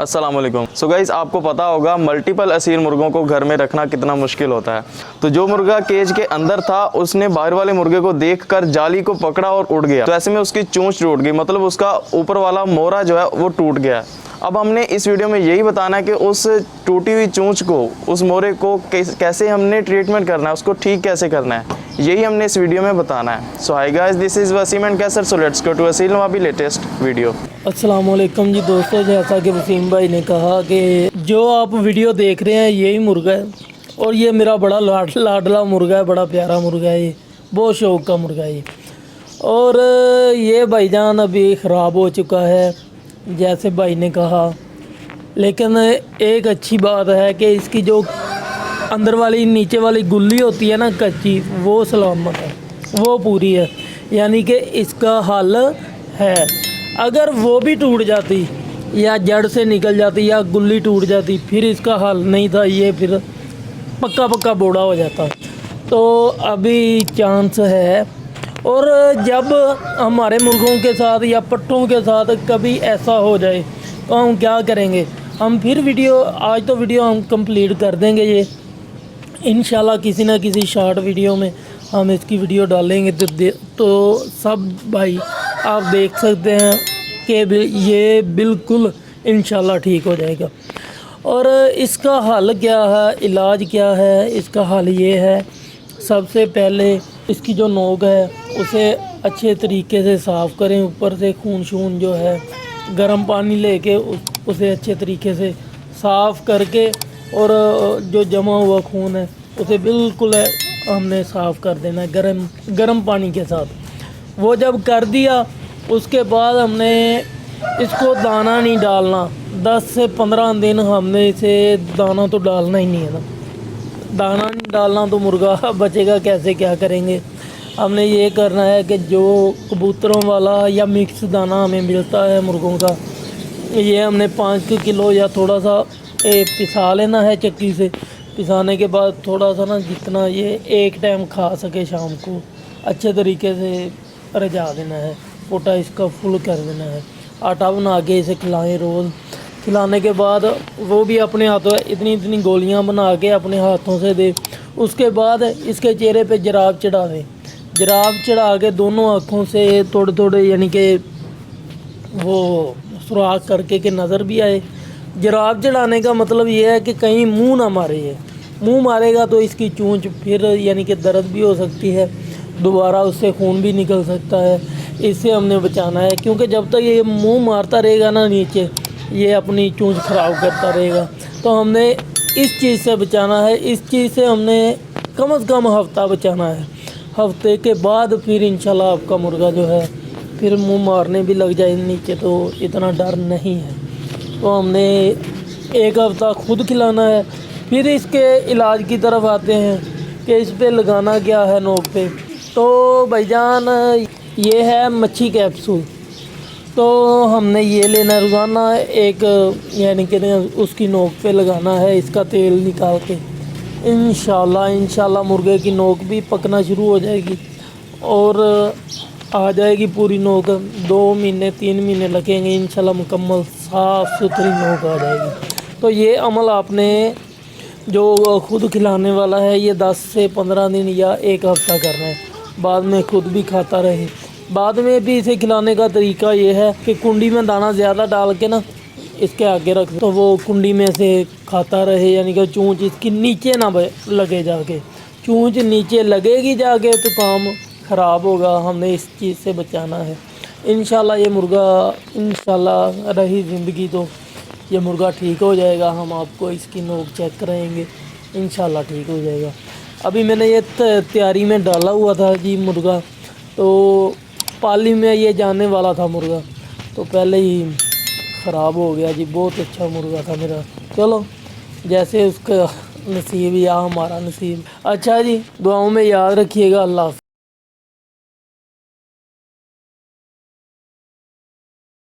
अस्सलाम वालेकुम। So guys, आपको पता होगा मल्टीपल असील मुर्गों को घर में रखना कितना मुश्किल होता है। तो जो मुर्गा केज के अंदर था उसने बाहर वाले मुर्गे को देखकर जाली को पकड़ा और उड़ गया। तो ऐसे में उसकी चोंच टूट गई, मतलब उसका ऊपर वाला मोरा जो है वो टूट गया। अब हमने इस वीडियो में यही बताना है कि उस टूटी हुई चोंच को, उस मोरे को कैसे हमने ट्रीटमेंट करना है, उसको ठीक कैसे करना है, यही हमने इस वीडियो में बताना है। So hi guys, this is Wasim and Kaiser. So let's go to Wasil Nawabi latest video. अस्सलाम वालेकुम जी दोस्तों, जैसा कि वसीम भाई ने कहा कि जो आप वीडियो देख रहे हैं यही मुर्गा है और ये मेरा बड़ा लाडला मुर्गा है, बड़ा प्यारा मुर्गा है, ये बहुत शौक का मुर्गा है। और ये भाईजान अभी ख़राब हो चुका है जैसे भाई ने कहा, लेकिन एक अच्छी बात है कि इसकी जो अंदर वाली नीचे वाली गुल्ली होती है ना कच्ची, वो सलामत है, वो पूरी है, यानी कि इसका हल है। अगर वो भी टूट जाती या जड़ से निकल जाती या गुल्ली टूट जाती फिर इसका हल नहीं था, ये फिर पक्का बोड़ा हो जाता। तो अभी चांस है। और जब हमारे मुर्गों के साथ या पट्टों के साथ कभी ऐसा हो जाए तो हम क्या करेंगे, हम फिर आज तो वीडियो हम कंप्लीट कर देंगे ये इंशाल्लाह, किसी ना किसी शॉर्ट वीडियो में हम इसकी वीडियो डालेंगे तो सब भाई आप देख सकते हैं कि ये बिल्कुल इंशाल्लाह ठीक हो जाएगा। और इसका हल क्या है, इलाज क्या है, इसका हल ये है, सबसे पहले इसकी जो नोक है उसे अच्छे तरीके से साफ़ करें, ऊपर से खून जो है गर्म पानी लेके उसे अच्छे तरीके से साफ़ करके, और जो जमा हुआ खून है उसे बिल्कुल हमने साफ़ कर देना है गर्म पानी के साथ। वो जब कर दिया उसके बाद हमने इसको दाना नहीं डालना, 10 से 15 दिन हमने इसे दाना तो डालना ही नहीं है ना। दाना नहीं डालना तो मुर्गा बचेगा कैसे, क्या करेंगे। हमने ये करना है कि जो कबूतरों वाला या मिक्स दाना हमें मिलता है मुर्गों का, ये हमने 5 किलो या थोड़ा सा पिसा लेना है चक्की से। पिसाने के बाद थोड़ा सा ना, जितना ये एक टाइम खा सके शाम को, अच्छे तरीके से रजा देना है, पोटा इसका फुल कर देना है। आटा बना के इसे खिलाएं रोज़। खिलाने के बाद वो भी अपने हाथों इतनी गोलियां बना के अपने हाथों से दे। उसके बाद इसके चेहरे पे जराब चढ़ा दें, जराब चढ़ा के दोनों आँखों से थोड़े यानी कि वो सुराख करके कि नज़र भी आए। जराब चढ़ाने का मतलब ये है कि कहीं मुंह ना मारे, ये मुंह मारेगा तो इसकी चोंच फिर यानी कि दर्द भी हो सकती है, दोबारा उससे खून भी निकल सकता है। इससे हमने बचाना है, क्योंकि जब तक ये मुंह मारता रहेगा ना नीचे, ये अपनी चोंच ख़राब करता रहेगा। तो हमने इस चीज़ से बचाना है, इस चीज़ से हमने कम से कम हफ़्ता बचाना है। हफ्ते के बाद फिर इंशाल्लाह आपका मुर्गा जो है फिर मुंह मारने भी लग जाए नीचे, तो इतना डर नहीं है। तो हमने एक हफ़्ता खुद खिलाना है। फिर इसके इलाज की तरफ आते हैं कि इस पे लगाना क्या है नोक पे। तो भाईजान ये है मच्छी कैप्सूल, तो हमने ये लेना रोज़ाना एक, यानी कि उसकी नोक पे लगाना है इसका तेल निकाल के। इंशाल्लाह मुर्गे की नोक भी पकना शुरू हो जाएगी और आ जाएगी पूरी नोक। 2 महीने 3 महीने लगेंगे, इंशाल्लाह मुकम्मल साफ़ सुथरी नोक आ जाएगी। तो ये अमल आपने जो खुद खिलाने वाला है ये 10 से 15 दिन या एक हफ़्ता करना है, बाद में खुद भी खाता रहे। बाद में भी इसे खिलाने का तरीका ये है कि कुंडी में दाना ज़्यादा डाल के ना इसके आगे रख, तो वो कुंडी में से खाता रहे, यानी कि चोंच इसकी नीचे ना लगे। जाके चोंच नीचे लगेगी जाके तो काम ख़राब होगा। हमने इस चीज़ से बचाना है। इंशाल्लाह ये मुर्गा, इंशाल्लाह रही ज़िंदगी तो ये मुर्गा ठीक हो जाएगा। हम आपको इसकी नोक चेक कराएंगे, इंशाल्लाह ठीक हो जाएगा। अभी मैंने ये तैयारी में डाला हुआ था जी मुर्गा, तो पाली में ये जाने वाला था मुर्गा, तो पहले ही ख़राब हो गया जी। बहुत अच्छा मुर्गा था मेरा। चलो जैसे उसका नसीब या हमारा नसीब। अच्छा जी, दुआओं में याद रखिएगा। अल्लाह हाफ़िज़।